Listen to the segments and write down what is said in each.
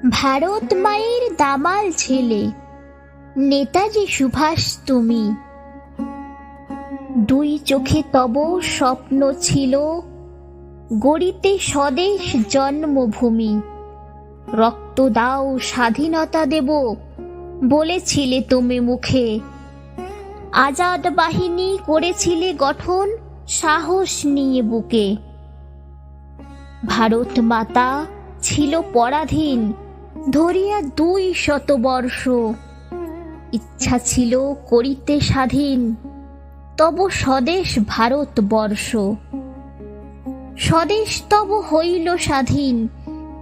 ভারত মায়ের দামাল ছেলে, নেতাজি সুভাষ তুমি। দুই চোখে তব স্বপ্ন ছিল, গড়িতে স্বদেশ জন্মভূমি। রক্ত দাও স্বাধীনতা দেব, বলেছিলে তুমি মুখে। আজাদ বাহিনী করেছিলে গঠন, সাহস নিয়ে বুকে। ভারত মাতা ছিল পরাধীন, ধরিয়া 200 বর্ষ। ইচ্ছা ছিল করিতে স্বাধীন, তব স্বদেশ ভারতবর্ষ। স্বদেশ তব হইল স্বাধীন,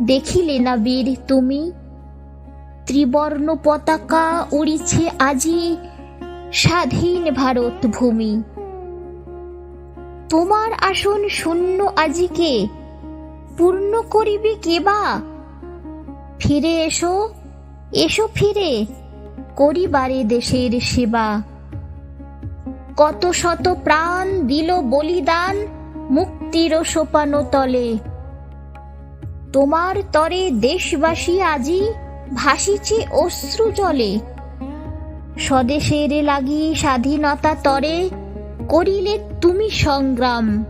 দেখিলে না বীর তুমি। ত্রিবর্ণ পতাকা উড়িছে আজি, স্বাধীন ভারত ভূমি। তোমার আসন শূন্য আজিকে, পূর্ণ করিবে কেবা? ফিরে এসো, এসো ফিরে, করিবারে দেশের সেবা। কত শত প্রাণ দিল বলিদান, মুক্তির সোপান তলে। তোমার তরে দেশবাসী আজি, ভাসিছে অশ্রু জলে। স্বদেশের লাগি স্বাধীনতা তরে, করিলে তুমি সংগ্রাম।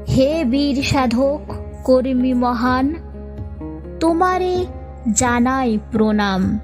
হে বীর সাধক কর্মী মহান, তোমারে জানাই প্রণাম।